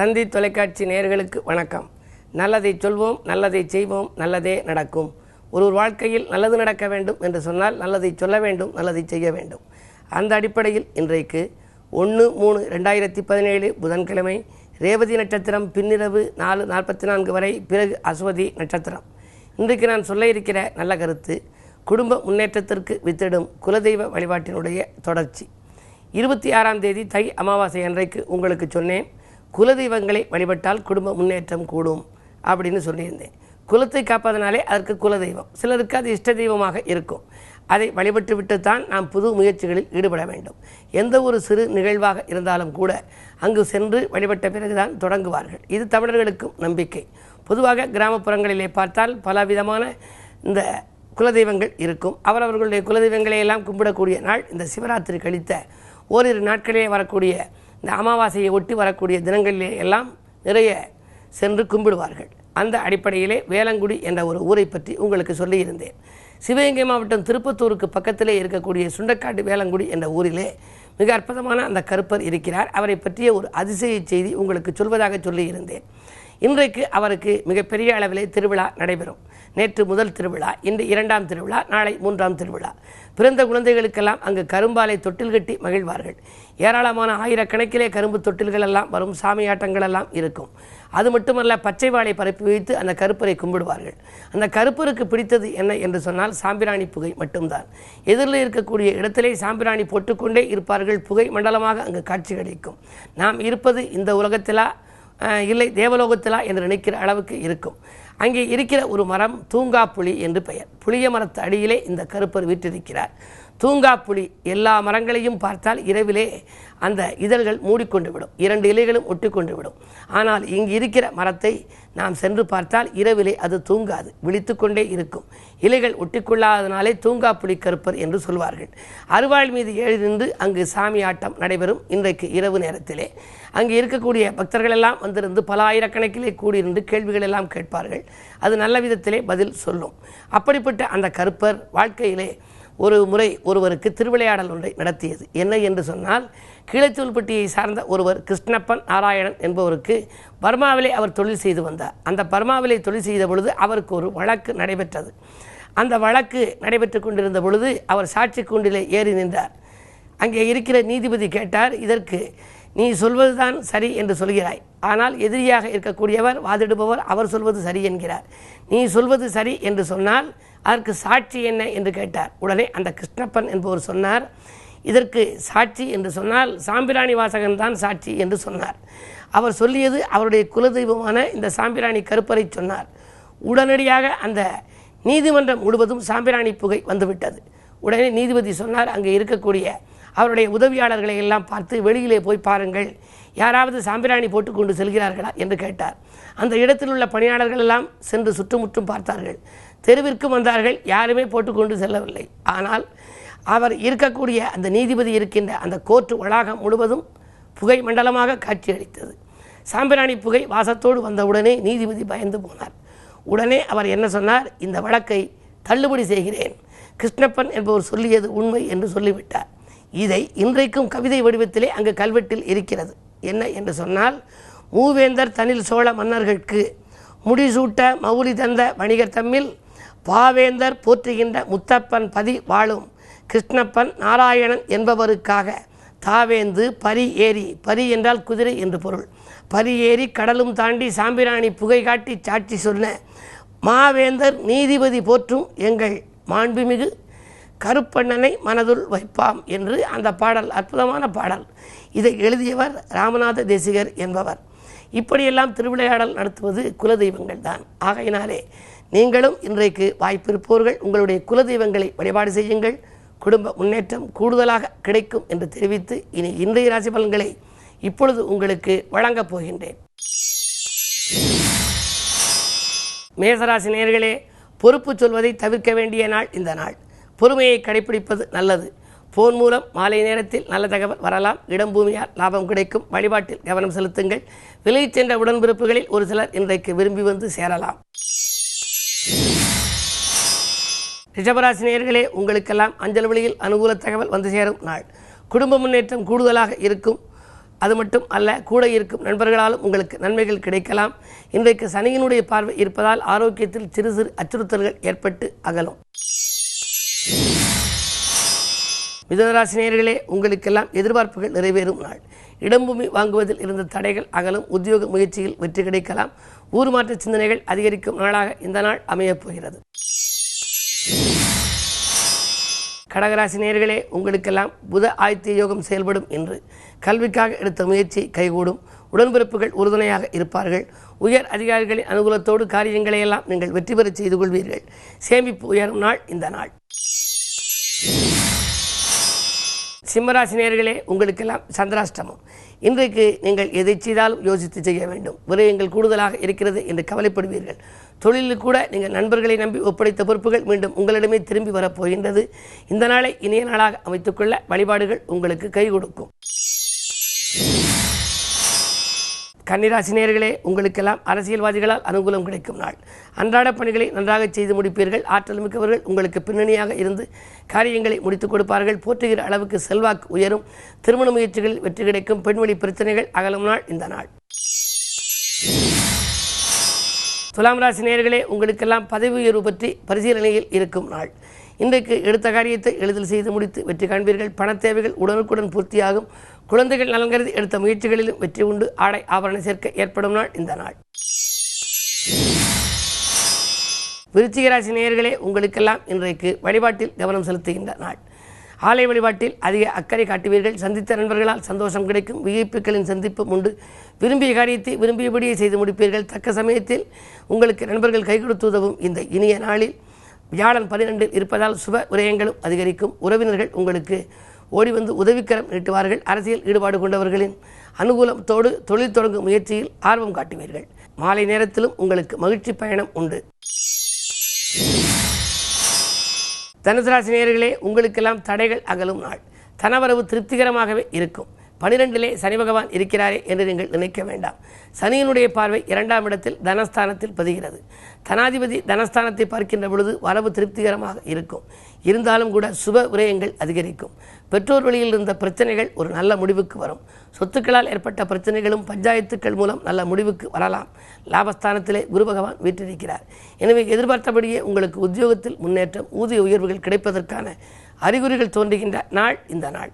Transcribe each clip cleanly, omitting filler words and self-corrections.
தந்தி தொலைக்காட்சி நேயர்களுக்கு வணக்கம். நல்லதை சொல்வோம், நல்லதை செய்வோம், நல்லதே நடக்கும். ஒரு வாழ்க்கையில் நல்லது நடக்க வேண்டும் என்று சொன்னால் நல்லதை சொல்ல வேண்டும், நல்லதை செய்ய வேண்டும். அந்த அடிப்படையில் இன்றைக்கு 1/3/2017 புதன்கிழமை ரேவதி நட்சத்திரம் பின்னிரவு 4:44 வரை, பிறகு அஸ்வதி நட்சத்திரம். இன்றைக்கு நான் சொல்ல இருக்கிற நல்ல கருத்து குடும்ப முன்னேற்றத்திற்கு வித்திடும் குலதெய்வ வழிபாட்டினுடைய தொடர்ச்சி. 26ஆம் தேதி தை அமாவாசை அன்றைக்கு உங்களுக்கு சொன்னேன், குலதெய்வங்களை வழிபட்டால் குடும்ப முன்னேற்றம் கூடும் அப்படின்னு சொல்லியிருந்தேன். குலத்தை காப்பதனாலே அதற்கு குலதெய்வம், சிலருக்கு அது இஷ்ட தெய்வமாக இருக்கும். அதை வழிபட்டு விட்டு தான் நாம் புது முயற்சிகளில் ஈடுபட வேண்டும். எந்த ஒரு சிறு நிகழ்வாக இருந்தாலும் கூட அங்கு சென்று வழிபட்ட பிறகுதான் தொடங்குவார்கள். இது தமிழர்களுக்கும் நம்பிக்கை. பொதுவாக கிராமப்புறங்களிலே பார்த்தால் பலவிதமான இந்த குலதெய்வங்கள் இருக்கும். அவரவர்களுடைய குலதெய்வங்களை எல்லாம் கும்பிடக்கூடிய நாள் இந்த சிவராத்திரி கழித்த ஓரிரு நாட்களிலே வரக்கூடிய இந்த அமாவாசையை ஒட்டி வரக்கூடிய தினங்களிலே எல்லாம் நிறைய சென்று கும்பிடுவார்கள். அந்த அடிப்படையிலே வேலங்குடி என்ற ஒரு ஊரை பற்றி உங்களுக்கு சொல்லியிருந்தேன். சிவகங்கை மாவட்டம் திருப்பத்தூருக்கு பக்கத்திலே இருக்கக்கூடிய சுண்டக்காட்டு வேலங்குடி என்ற ஊரிலே மிக அற்புதமான அந்த கருப்பர் இருக்கிறார். அவரை பற்றிய ஒரு அதிசய செய்தி உங்களுக்கு சொல்வதாக சொல்லியிருந்தேன். இன்றைக்கு அவருக்கு மிகப்பெரிய அளவிலே திருவிழா நடைபெறும். நேற்று முதல் திருவிழா, இன்று 2ஆம் திருவிழா, நாளை 3ஆம் திருவிழா. பிறந்த குழந்தைகளுக்கெல்லாம் அங்கு கரும்பாலை தொட்டில் கட்டி மகிழ்வார்கள். ஏராளமான ஆயிரக்கணக்கிலே கரும்பு தொட்டில்கள் எல்லாம் வரும், சாமியாட்டங்கள் எல்லாம் இருக்கும். அது மட்டுமல்ல, பச்சை வாழை பரப்பி வைத்து அந்த கருப்பரை கும்பிடுவார்கள். அந்த கருப்பருக்கு பிடித்தது என்ன என்று சொன்னால் சாம்பிராணி புகை மட்டும்தான். எதிரில் இருக்கக்கூடிய இடத்திலே சாம்பிராணி போட்டுக்கொண்டே இருப்பார்கள். புகை மண்டலமாக அங்கு காட்சியளிக்கும். நாம் இருப்பது இந்த உலகத்திலா இல்லை தேவலோகத்திலா என்று நினைக்கிற அளவுக்கு இருக்கும். அங்கே இருக்கிற ஒரு மரம் தூங்கா புலி என்று பெயர். புளிய மரத்து அடியிலே இந்த கருப்பர் வீற்றிருக்கிறார். தூங்கா புலி எல்லா மரங்களையும் பார்த்தால் இரவிலே அந்த இதழ்கள் மூடிக்கொண்டு விடும், 2 இலைகளும் ஒட்டி கொண்டு விடும். ஆனால் இங்கு இருக்கிற மரத்தை நாம் சென்று பார்த்தால் இரவிலே அது தூங்காது, விழித்து கொண்டே இருக்கும். இலைகள் ஒட்டிக்கொள்ளாதனாலே தூங்கா புலி கருப்பர் என்று சொல்வார்கள். அருவாள் மீது ஏறி நின்று அங்கு சாமி ஆட்டம் நடைபெறும். இன்றைக்கு இரவு நேரத்திலே அங்கே இருக்கக்கூடிய பக்தர்கள் எல்லாம் வந்திருந்து பல ஆயிரக்கணக்கிலே கூடியிருந்து கேள்விகள் எல்லாம் கேட்பார்கள். அது நல்ல விதத்திலே பதில் சொல்லும். அப்படிப்பட்ட அந்த கருப்பர் வாழ்க்கையிலே ஒரு முறை ஒருவருக்கு திருவிளையாடல் ஒன்றை நடத்தியது. என்ன என்று சொன்னால், கீழச்சூல்பட்டியை சார்ந்த ஒருவர் கிருஷ்ணப்பன் நாராயணன் என்பவருக்கு பர்மாவிலே அவர் தொழில் செய்து வந்தார். அந்த பர்மாவிலே தொழில் செய்த பொழுது அவருக்கு ஒரு வழக்கு நடைபெற்றது. அந்த வழக்கு நடைபெற்று கொண்டிருந்த பொழுது அவர் சாட்சி கூண்டிலே ஏறி நின்றார். அங்கே இருக்கிற நீதிபதி கேட்டார், இதற்கு நீ சொல்வதுதான் சரி என்று சொல்கிறாய், ஆனால் எதிரியாக இருக்கக்கூடியவர் வாதிடுபவர் அவர் சொல்வது சரி என்கிறார். நீ சொல்வது சரி என்று சொன்னால் அதற்கு சாட்சி என்ன என்று கேட்டார். உடனே அந்த கிருஷ்ணப்பன் என்பவர் சொன்னார், இதற்கு சாட்சி என்று சொன்னால் சாம்பிராணி வாசகன் தான் சாட்சி என்று சொன்னார். அவர் சொல்லியது அவருடைய குலதெய்வமான இந்த சாம்பிராணி கருப்பரை சொன்னார். உடனடியாக அந்த நீதிமன்றம் முழுவதும் சாம்பிராணி புகை வந்துவிட்டது. உடனே நீதிபதி சொன்னார், அங்கே இருக்கக்கூடிய அவருடைய உதவியாளர்களை எல்லாம் பார்த்து வெளியிலே போய் பாருங்கள், யாராவது சாம்பிராணி போட்டு கொண்டு செல்கிறார்களா என்று கேட்டார். அந்த இடத்தில் உள்ள பணியாளர்கள் எல்லாம் சென்று சுற்றுமுற்றும் பார்த்தார்கள். தெருவிற்கும் வந்தார்கள், யாருமே போட்டுக்கொண்டு செல்லவில்லை. ஆனால் அவர் இருக்கக்கூடிய அந்த நீதிபதி இருக்கின்ற அந்த கோர்ட்டு வளாகம் முழுவதும் புகை மண்டலமாக காட்சியளித்தது. சாம்பிராணி புகை வாசத்தோடு வந்தவுடனே நீதிபதி பயந்து போனார். உடனே அவர் என்ன சொன்னார், இந்த வழக்கை தள்ளுபடி செய்கிறேன், கிருஷ்ணப்பன் என்பவர் சொல்லியது உண்மை என்று சொல்லிவிட்டார். இதை இன்றைக்கும் கவிதை வடிவத்திலே அங்கு கல்வெட்டில் இருக்கிறது. என்ன என்று சொன்னால், மூவேந்தர் தனில் சோழ மன்னர்களுக்கு முடிசூட்ட மவுலி தந்த வணிகர் தம்மில் பாவேந்தர் போற்றுகின்ற முத்தப்பன் பதி வாழும் கிருஷ்ணப்பன் நாராயணன் என்பவருக்காக தாவேந்து பரி ஏறி, பரி என்றால் குதிரை என்று பொருள், பரி ஏறி கடலும் தாண்டி சாம்பிராணி புகை காட்டி சாட்சி சொன்ன மாவேந்தர் நீதிபதி போற்றும் எங்கள் மாண்புமிகு கருப்பண்ணனை மனதுள் வைப்பாம் என்று அந்த பாடல், அற்புதமான பாடல். இதை எழுதியவர் ராமநாத தேசிகர் என்பவர். இப்படியெல்லாம் திருவிளையாடல் நடத்துவது குலதெய்வங்கள் தான். ஆகையினாலே நீங்களும் இன்றைக்கு வாய்ப்பிருப்பவர்கள் உங்களுடைய குலதெய்வங்களை வழிபாடு செய்யுங்கள், குடும்ப முன்னேற்றம் கூடுதலாக கிடைக்கும் என்று தெரிவித்து இனி இன்றைய ராசி பலன்களை இப்பொழுது உங்களுக்கு வழங்கப் போகின்றேன். மேசராசி நேயர்களே, பொறுப்பு சொல்வதை தவிர்க்க வேண்டிய நாள் இந்த நாள். பொறுமையை கடைபிடிப்பது நல்லது. போன் மூலம் மாலை நேரத்தில் நல்ல தகவல் வரலாம். இடம் பூமியால் லாபம் கிடைக்கும். வழிபாட்டில் கவனம் செலுத்துங்கள். விலகிச் சென்ற உடன்பிறப்புகளில் ஒரு சிலர் இன்றைக்கு விரும்பி வந்து சேரலாம். ரிஷபராசி நேயர்களே, உங்களுக்கெல்லாம் அஞ்சல் வழியில் அனுகூல தகவல் வந்து சேரும் நாள். குடும்ப முன்னேற்றம் கூடுதலாக இருக்கும். அது மட்டும் அல்ல, கூட இருக்கும் நண்பர்களாலும் உங்களுக்கு நன்மைகள் கிடைக்கலாம். இன்றைக்கு சனியினுடைய பார்வை இருப்பதால் ஆரோக்கியத்தில் சிறு சிறு அச்சுறுத்தல்கள் ஏற்பட்டு அகலும். மிதுனராசி நேயர்களே, உங்களுக்கெல்லாம் எதிர்பார்ப்புகள் நிறைவேறும் நாள். இடம்பூமி வாங்குவதில் இருந்த தடைகள் அகலும். உத்தியோக முயற்சியில் வெற்றி கிடைக்கலாம். ஊர் மாற்ற சிந்தனைகள் அதிகரிக்கும் நாளாக இந்த நாள் அமையப் போகிறது. கடகராசி நேயர்களே, உங்களுக்கெல்லாம் புத ஆதித்ய யோகம் செயல்படும் என்று கல்விக்காக எடுத்த முயற்சி கைகூடும். உடன்பிறப்புகள் உறுதுணையாக இருப்பார்கள். உயர் அதிகாரிகளின் அனுகூலத்தோடு காரியங்களை எல்லாம் நீங்கள் வெற்றி பெற செய்து கொள்வீர்கள். சேமிப்பு உயரும் நாள் இந்த நாள். சிம்மராசி நேயர்களே, உங்களுக்கெல்லாம் சந்திராஷ்டமம். இன்றைக்கு நீங்கள் எதை செய்தாலும் யோசித்து செய்ய வேண்டும். விரயங்கள் கூடுதலாக இருக்கிறது என்று கவலைப்படுவீர்கள். தொழிலில் கூட நீங்கள் நண்பர்களை நம்பி ஒப்படைத்த பொறுப்புகள் மீண்டும் உங்களிடமே திரும்பி வரப்போகின்றது. இந்த நாளை இனிய நாளாக அமைத்துக்கொள்ள வழிபாடுகள் உங்களுக்கு கை கொடுக்கும். கன்னிராசி நேயர்களே, உங்களுக்கெல்லாம் அரசியல்வாதிகளால் அனுகூலம் கிடைக்கும் நாள். அன்றாட பணிகளை நன்றாக செய்து முடிப்பீர்கள். ஆற்றல் மிக்கவர்கள் உங்களுக்கு பின்னணியாக இருந்து காரியங்களை முடித்துக் கொடுப்பார்கள். போற்றுகிற அளவுக்கு செல்வாக்கு உயரும். திருமண முயற்சிகளில் வெற்றி கிடைக்கும். பெண்வழி பிரச்சனைகள் அகலும் நாள் இந்த நாள். துலாம் ராசி நேயர்களே, உங்களுக்கெல்லாம் பதவி உயர்வு பற்றி பரிசீலனையில் இருக்கும் நாள். இன்றைக்கு எடுத்த காரியத்தை எளிதில் செய்து முடித்து வெற்றி காண்பீர்கள். பண தேவைகள் உடனுக்குடன் பூர்த்தியாகும். குழந்தைகள் நலன் கருதி எடுத்த முயற்சிகளிலும் வெற்றி உண்டு. ஆடை ஆபரண சேர்க்கை ஏற்படும் நாள் இந்த நாள். விருச்சிக ராசி நேயர்களே, உங்களுக்கெல்லாம் இன்றைக்கு வழிபாட்டில் கவனம் செலுத்துகின்ற நாள். ஆலய வழிபாட்டில் அதிக அக்கறை காட்டுவீர்கள். சந்தித்த நண்பர்களால் சந்தோஷம் கிடைக்கும். விஐபிக்களின் சந்திப்பும் உண்டு. விரும்பிய காரியத்தை விரும்பியபடியே செய்து முடிப்பீர்கள். தக்க சமயத்தில் உங்களுக்கு நண்பர்கள் கை கொடுத்து உதவும் இந்த இனிய நாளில் வியாழன் 12 இருப்பதால் சுப விரயங்களும் அதிகரிக்கும். உறவினர்கள் உங்களுக்கு ஓடி வந்து உதவிக்கரம் நீட்டுவார்கள். அரசியல் ஈடுபாடு கொண்டவர்களின் அனுகூலத்தோடு தொழில் தொடங்கும் முயற்சியில் ஆர்வம் காட்டுவீர்கள். மாலை நேரத்திலும் உங்களுக்கு மகிழ்ச்சி பயணம் உண்டு. தனுசு ராசி நேயர்களே, உங்களுக்கெல்லாம் தடைகள் அகலும் நாள். தனவரவு திருப்திகரமாகவே இருக்கும். 12லே சனி பகவான் இருக்கிறாரே என்று நீங்கள் நினைக்க வேண்டாம். சனியினுடைய பார்வை 2ஆம் இடத்தில் தனஸ்தானத்தில் பதிகிறது. தனாதிபதி தனஸ்தானத்தை பார்க்கின்ற பொழுது வரவு திருப்திகரமாக இருக்கும். இருந்தாலும் கூட சுப விரயங்கள் அதிகரிக்கும். பெற்றோர் வழியில் இருந்த பிரச்சனைகள் ஒரு நல்ல முடிவுக்கு வரும். சொத்துக்களால் ஏற்பட்ட பிரச்சனைகளும் பஞ்சாயத்துக்கள் மூலம் நல்ல முடிவுக்கு வரலாம். லாபஸ்தானத்திலே குரு பகவான் வீற்றிருக்கிறார். எனவே எதிர்பார்த்தபடியே உங்களுக்கு உத்தியோகத்தில் முன்னேற்றம், ஊதிய உயர்வுகள் கிடைப்பதற்கான அறிகுறிகள் தோன்றுகின்ற நாள் இந்த நாள்.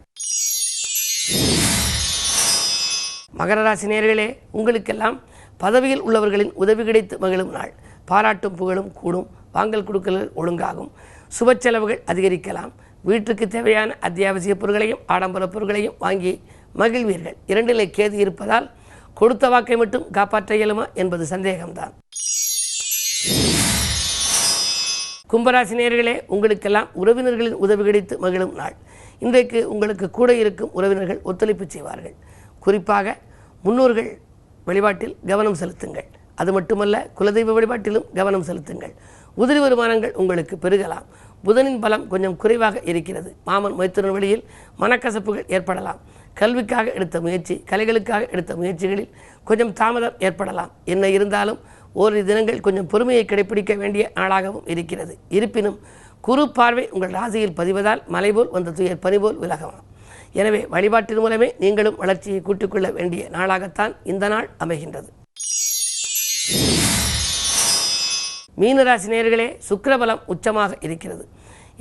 மகர ராசி நேயர்களே, உங்களுக்கெல்லாம் பதவியில் உள்ளவர்களின் உதவி கிடைத்து மகிழும் நாள். பாராட்டும் புகழும் கூடும். வாங்கல் கொடுக்கல்கள் ஒழுங்காகும். சுப செலவுகள் அதிகரிக்கலாம். வீட்டுக்கு தேவையான அத்தியாவசிய பொருட்களையும் ஆடம்பர பொருட்களையும் வாங்கி மகிழ்வீர்கள். 2லே கேது இருப்பதால் கொடுத்த வாக்கை மட்டும் காப்பாற்ற இயலுமா என்பது சந்தேகம்தான். கும்பராசி நேயர்களே, உங்களுக்கெல்லாம் உறவினர்களின் உதவி கிடைத்து மகிழும் நாள். இன்றைக்கு உங்களுக்கு கூட இருக்கும் உறவினர்கள் ஒத்துழைப்பு செய்வார்கள். குறிப்பாக முன்னோர்கள் வழிபாட்டில் கவனம் செலுத்துங்கள். அது மட்டுமல்ல, குலதெய்வ வழிபாட்டிலும் கவனம் செலுத்துங்கள். உதிரி வருமானங்கள் உங்களுக்கு பெருகலாம். புதனின் பலம் கொஞ்சம் குறைவாக இருக்கிறது. மாமன் மைத்துனர் வழியில் மனக்கசப்புகள் ஏற்படலாம். கல்விக்காக எடுத்த முயற்சி, கலைகளுக்காக எடுத்த முயற்சிகளில் கொஞ்சம் தாமதம் ஏற்படலாம். என்ன இருந்தாலும் ஓரிரு தினங்கள் கொஞ்சம் பொறுமையை கடைபிடிக்க வேண்டிய நாளாகவும் இருக்கிறது. இருப்பினும் குரு பார்வை உங்கள் ராசியில் பதிவதால் மலைபோல் வந்த துயர் பனிபோல் விலகலாம். எனவே வழிபாட்டின் மூலமே நீங்களும் வளர்ச்சியை கூட்டிக்கொள்ள வேண்டிய நாளாகத்தான் இந்த நாள் அமைகின்றது. மீனராசி நேயர்களே, சுக்கிரபலம் உச்சமாக இருக்கிறது.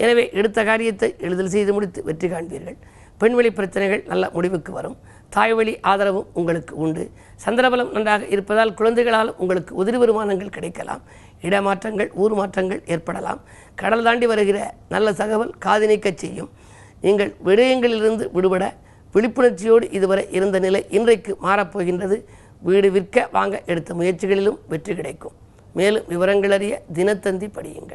எனவே எடுத்த காரியத்தை எளிதில் செய்து முடித்து வெற்றி காண்பீர்கள். பெண்வெளி பிரச்சனைகள் நல்ல முடிவுக்கு வரும். தாய்வழி ஆதரவும் உங்களுக்கு உண்டு. சந்திரபலம் நன்றாக இருப்பதால் குழந்தைகளாலும் உங்களுக்கு உதிரி வருமானங்கள் கிடைக்கலாம். இடமாற்றங்கள், ஊர் மாற்றங்கள் ஏற்படலாம். கடல் தாண்டி வருகிற நல்ல தகவல் காதினைக்க செய்யும். நீங்கள் விடயங்களிலிருந்து விடுபட விழிப்புணர்ச்சியோடு இதுவரை இருந்த நிலை இன்றைக்கு மாறப்போகின்றது. வீடு விற்க வாங்க எடுத்த முயற்சிகளிலும் வெற்றி கிடைக்கும். மேலும் விவரங்கள் அறிய தினத்தந்தி படியுங்கள்.